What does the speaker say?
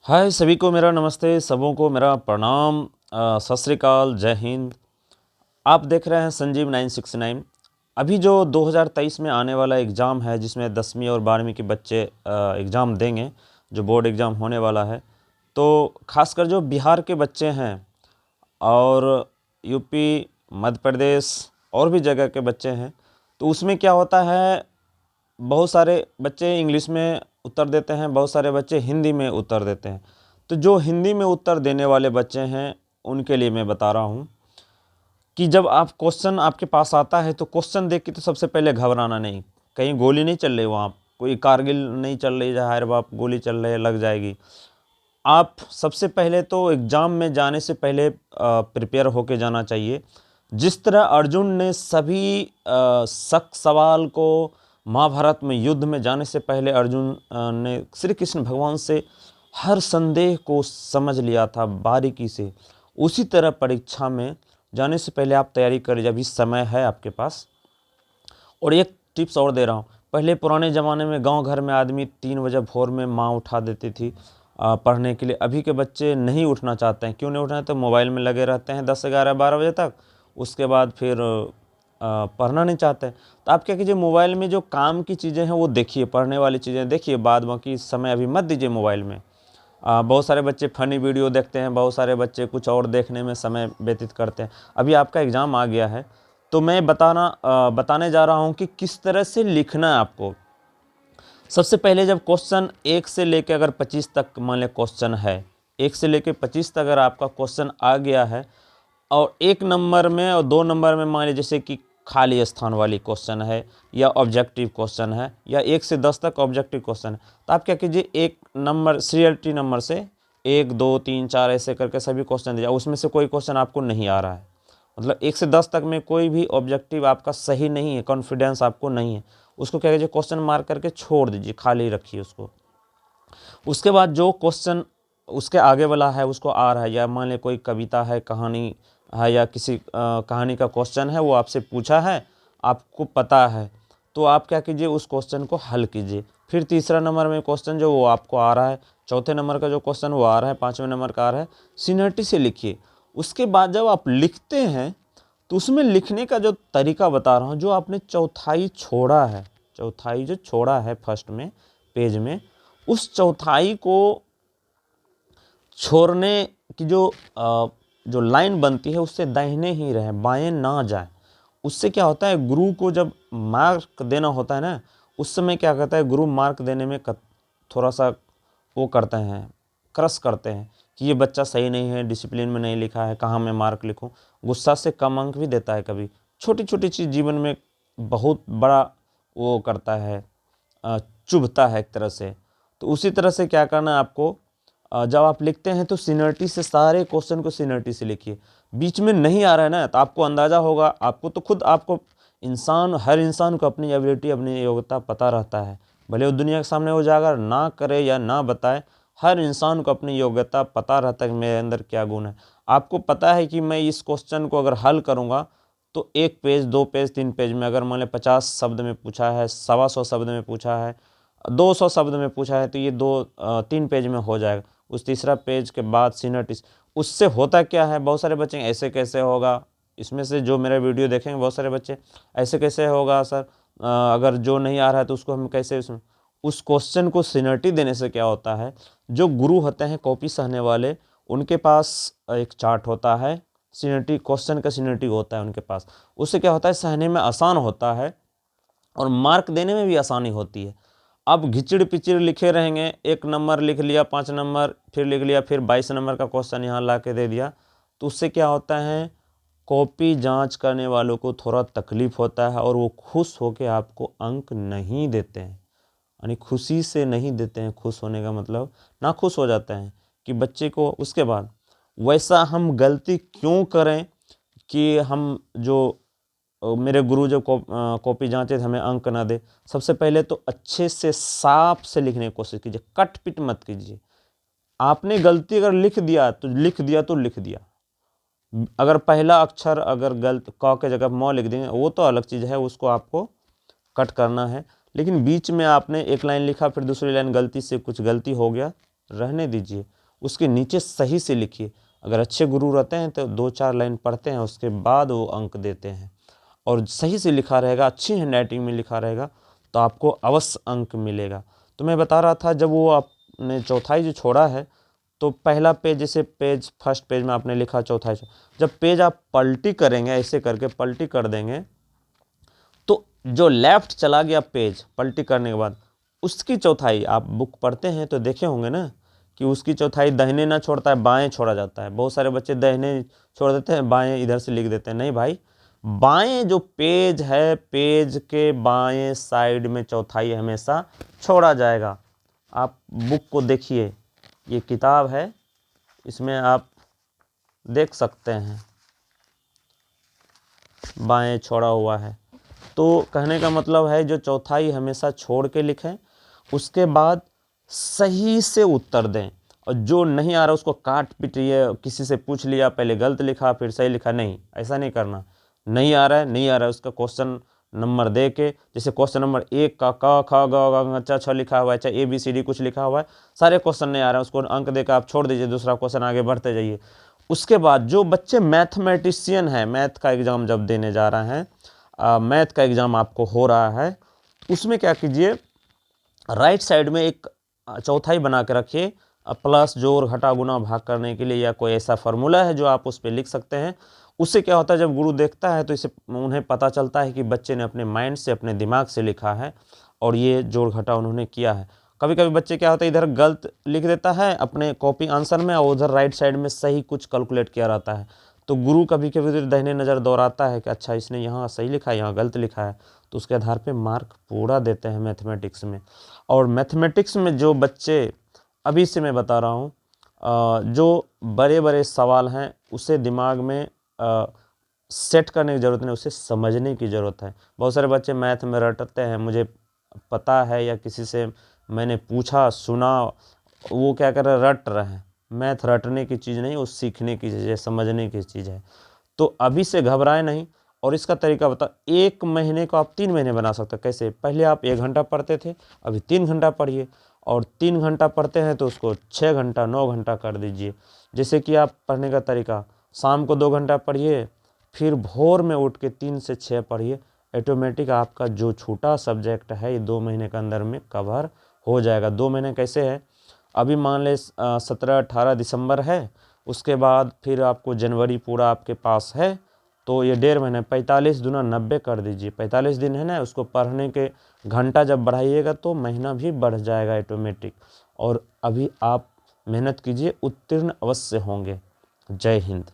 हाय सभी को मेरा नमस्ते, सबों को मेरा प्रणाम, सत श्री अकाल, जय हिंद। आप देख रहे हैं संजीव 969। अभी जो 2023 में आने वाला एग्ज़ाम है जिसमें 10वीं और 12वीं के बच्चे एग्ज़ाम देंगे, जो बोर्ड एग्ज़ाम होने वाला है, तो खासकर जो बिहार के बच्चे हैं और यूपी, मध्य प्रदेश और भी जगह के बच्चे हैं, तो उसमें क्या होता है, बहुत सारे बच्चे इंग्लिश में उत्तर देते हैं, बहुत सारे बच्चे हिंदी में उत्तर देते हैं। तो जो हिंदी में उत्तर देने वाले बच्चे हैं उनके लिए मैं बता रहा हूँ कि जब आप क्वेश्चन आपके पास आता है तो क्वेश्चन देख के तो सबसे पहले घबराना नहीं। कहीं गोली नहीं चल रही, वहाँ कोई कारगिल नहीं चल रही जहाँ अरे बाप गोली चल रही है लग जाएगी। आप सबसे पहले तो एग्ज़ाम में जाने से पहले प्रिपेयर होके जाना चाहिए। जिस तरह अर्जुन ने सभी सख्त सवाल को महाभारत में युद्ध में जाने से पहले अर्जुन ने श्री कृष्ण भगवान से हर संदेह को समझ लिया था बारीकी से, उसी तरह परीक्षा में जाने से पहले आप तैयारी करें जब इस समय है आपके पास। और एक टिप्स और दे रहा हूँ, पहले पुराने ज़माने में गांव घर में आदमी 3 बजे भोर में माँ उठा देती थी पढ़ने के लिए। अभी के बच्चे नहीं उठना चाहते हैं। क्यों नहीं उठना, तो मोबाइल में लगे रहते हैं 10, 11, 12 बजे तक। उसके बाद फिर पढ़ना नहीं चाहते हैं। तो आप क्या कीजिए, मोबाइल में जो काम की चीज़ें हैं वो देखिए, पढ़ने वाली चीज़ें देखिए, बाद बाकी समय अभी मत दीजिए मोबाइल में। बहुत सारे बच्चे फ़नी वीडियो देखते हैं, बहुत सारे बच्चे कुछ और देखने में समय व्यतीत करते हैं। अभी आपका एग्ज़ाम आ गया है तो मैं बताने जा रहा हूँ कि किस तरह से लिखना है आपको। सबसे पहले जब क्वेश्चन 1 से लेकर अगर 25 तक मान लें क्वेश्चन है, 1 से लेकर 25 तक अगर आपका क्वेश्चन आ गया है और 1 नंबर में और 2 नंबर में मान लीजिए जैसे कि खाली स्थान वाली क्वेश्चन है या ऑब्जेक्टिव क्वेश्चन है या 1 से 10 तक ऑब्जेक्टिव क्वेश्चन है, तो आप क्या कीजिए, 1 नंबर सीरियलिटी नंबर से 1, 2, 3, 4 ऐसे करके सभी क्वेश्चन दीजिए। उसमें से कोई क्वेश्चन आपको नहीं आ रहा है, मतलब 1 से 10 तक में कोई भी ऑब्जेक्टिव आपका सही नहीं है, कॉन्फिडेंस आपको नहीं है, उसको क्या कीजिए, क्वेश्चन मार्क करके छोड़ दीजिए, खाली रखिए उसको। उसके बाद जो क्वेश्चन उसके आगे वाला है उसको आ रहा है, या मान लें कोई कविता है, कहानी है, या किसी कहानी का क्वेश्चन है, वो आपसे पूछा है, आपको पता है, तो आप क्या कीजिए, उस क्वेश्चन को हल कीजिए। फिर तीसरा नंबर में क्वेश्चन जो वो आपको आ रहा है, चौथे नंबर का जो क्वेश्चन वो आ रहा है, पाँचवें नंबर का आ रहा है, सीनियरिटी से लिखिए। उसके बाद जब आप लिखते हैं तो उसमें लिखने का जो तरीका बता रहा हूँ, जो आपने चौथाई छोड़ा है, चौथाई जो छोड़ा है फर्स्ट में पेज में, उस चौथाई को छोड़ने की जो लाइन बनती है उससे दाहिने ही रहे, बाएं ना जाए। उससे क्या होता है, गुरु को जब मार्क देना होता है ना, उस समय क्या कहता है, गुरु मार्क देने में थोड़ा सा वो करते हैं, क्रश करते हैं कि ये बच्चा सही नहीं है, डिसिप्लिन में नहीं लिखा है, कहाँ मैं मार्क लिखूं। गुस्सा से कम अंक भी देता है कभी। छोटी छोटी चीज़ जीवन में बहुत बड़ा वो करता है, चुभता है एक तरह से। तो उसी तरह से क्या करना है आपको, जब आप लिखते हैं तो सीनियरिटी से सारे क्वेश्चन को सीनियरिटी से लिखिए। बीच में नहीं आ रहा है ना, तो आपको अंदाज़ा होगा, आपको तो खुद आपको हर इंसान को अपनी एबिलिटी, अपनी योग्यता पता रहता है। भले वो दुनिया के सामने उजागर ना करे या ना बताए, हर इंसान को अपनी योग्यता पता रहता है कि मेरे अंदर क्या गुण है। आपको पता है कि मैं इस क्वेश्चन को अगर हल करूँगा तो 1 पेज, 2 पेज, 3 पेज में, अगर मान लें 50 शब्द में पूछा है, 125 शब्द में पूछा है, 200 शब्द में पूछा है, तो ये 3 पेज में हो जाएगा। उस तीसरा पेज के बाद सीनियरिटी। उससे होता क्या है, बहुत सारे बच्चे ऐसे कैसे होगा, इसमें से जो मेरा वीडियो देखेंगे बहुत सारे बच्चे ऐसे कैसे होगा सर, अगर जो नहीं आ रहा है तो उसको हम कैसे उस क्वेश्चन को सीनियरिटी देने से क्या होता है, जो गुरु होते हैं कॉपी सहने वाले, उनके पास एक चार्ट होता है, सीनियरिटी क्वेश्चन का सीनियरिटी होता है उनके पास। उससे क्या होता है, सहने में आसान होता है और मार्क देने में भी आसानी होती है। अब घिचड़ पिचड़ लिखे रहेंगे, 1 नंबर लिख लिया, 5 नंबर फिर लिख लिया, फिर 22 नंबर का क्वेश्चन यहाँ ला के दे दिया, तो उससे क्या होता है, कॉपी जांच करने वालों को थोड़ा तकलीफ होता है और वो खुश होकर आपको अंक नहीं देते हैं, यानी खुशी से नहीं देते हैं। खुश होने का मतलब ना खुश हो जाते हैं कि बच्चे को। उसके बाद वैसा हम गलती क्यों करें कि हम जो मेरे गुरु जब कॉपी जांचे थे हमें अंक ना दे। सबसे पहले तो अच्छे से साफ से लिखने की कोशिश कीजिए, कट पिट मत कीजिए। आपने गलती अगर लिख दिया तो लिख दिया तो लिख दिया। अगर पहला अक्षर अगर गलत क के जगह म लिख देंगे वो तो अलग चीज़ है, उसको आपको कट करना है। लेकिन बीच में आपने एक लाइन लिखा, फिर दूसरी लाइन गलती से कुछ गलती हो गया, रहने दीजिए। उसके नीचे सही से लिखिए। अगर अच्छे गुरु रहते हैं तो 2-4 लाइन पढ़ते हैं, उसके बाद वो अंक देते हैं। और सही से लिखा रहेगा, अच्छी हैंडराइटिंग में लिखा रहेगा तो आपको अवश्य अंक मिलेगा। तो मैं बता रहा था, जब वो आपने चौथाई जो छोड़ा है, तो पहला पेज, जैसे पेज फर्स्ट पेज में आपने लिखा चौथाई, जब पेज आप पलटी करेंगे, ऐसे करके पलटी कर देंगे, तो जो लेफ्ट चला गया पेज पलटी करने के बाद, उसकी चौथाई, आप बुक पढ़ते हैं तो देखे होंगे ना कि उसकी चौथाई दाहिने ना छोड़ता है, बाएं छोड़ा जाता है। बहुत सारे बच्चे दाहिने छोड़ देते हैं, बाएं इधर से लिख देते हैं। नहीं भाई, बाएं जो पेज है, पेज के बाएं साइड में चौथाई हमेशा छोड़ा जाएगा। आप बुक को देखिए, ये किताब है, इसमें आप देख सकते हैं बाएं छोड़ा हुआ है। तो कहने का मतलब है, जो चौथाई हमेशा छोड़ के लिखें, उसके बाद सही से उत्तर दें। और जो नहीं आ रहा उसको काट पीटिए, किसी से पूछ लिया, पहले गलत लिखा फिर सही लिखा, नहीं, ऐसा नहीं करना। नहीं आ रहा है, नहीं आ रहा है, उसका क्वेश्चन नंबर दे के, जैसे क्वेश्चन नंबर 1 का क ख ग घ छ लिखा हुआ है, चाहे ABCD कुछ लिखा हुआ है, सारे क्वेश्चन नहीं आ रहा है, उसको अंक देकर आप छोड़ दीजिए, दूसरा क्वेश्चन आगे बढ़ते जाइए। उसके बाद जो बच्चे मैथमेटिशियन हैं, मैथ का एग्ज़ाम जब देने जा रहे हैं, मैथ का एग्ज़ाम आपको हो रहा है, उसमें क्या कीजिए, राइट साइड में एक चौथाई बना के रखिए, प्लस जोड़ घटा गुना भाग करने के लिए, या कोई ऐसा फार्मूला है जो आप उस पर लिख सकते हैं। उससे क्या होता है, जब गुरु देखता है तो इसे उन्हें पता चलता है कि बच्चे ने अपने माइंड से, अपने दिमाग से लिखा है और ये जोड़ घटा उन्होंने किया है। कभी कभी बच्चे क्या होता है, इधर गलत लिख देता है अपने कॉपी आंसर में, और उधर राइट साइड में सही कुछ कैलकुलेट किया रहता है। तो गुरु कभी कभी दाहिने नज़र दौड़ाता है कि अच्छा इसने यहाँ सही लिखा है, यहाँ गलत लिखा है, तो उसके आधार पे मार्क पूरा देते हैं मैथमेटिक्स में। और मैथमेटिक्स में जो बच्चे, अभी से मैं बता रहा हूँ, जो बड़े बड़े सवाल हैं उसे दिमाग में सेट करने की ज़रूरत नहीं, उसे समझने की ज़रूरत है। बहुत सारे बच्चे मैथ में रटते हैं, मुझे पता है या किसी से मैंने पूछा सुना, वो क्या कर रहे हैं, रट रहे हैं। मैथ रटने की चीज़ नहीं, वो सीखने की चीज़ है, समझने की चीज़ है। तो अभी से घबराए नहीं। और इसका तरीका बता, 1 महीने को आप 3 महीने बना सकते हैं। कैसे? पहले आप 1 घंटा पढ़ते थे, अभी 3 घंटा पढ़िए, और 3 घंटा पढ़ते हैं तो उसको 6 घंटा 9 घंटा कर दीजिए। जैसे कि आप पढ़ने का तरीका, शाम को 2 घंटा पढ़िए, फिर भोर में उठ के 3 से 6 पढ़िए। ऑटोमेटिक आपका जो छूटा सब्जेक्ट है ये 2 महीने के अंदर में कवर हो जाएगा। 2 महीने कैसे है, अभी मान लें 17-18 दिसंबर है, उसके बाद फिर आपको जनवरी पूरा आपके पास है, तो ये 1.5 महीने, 45 दूना 90 कर दीजिए। 45 दिन है ना, उसको पढ़ने के घंटा जब बढ़ाइएगा तो महीना भी बढ़ जाएगा ऑटोमेटिक। और अभी आप मेहनत कीजिए, उत्तीर्ण अवश्य होंगे। जय हिंद।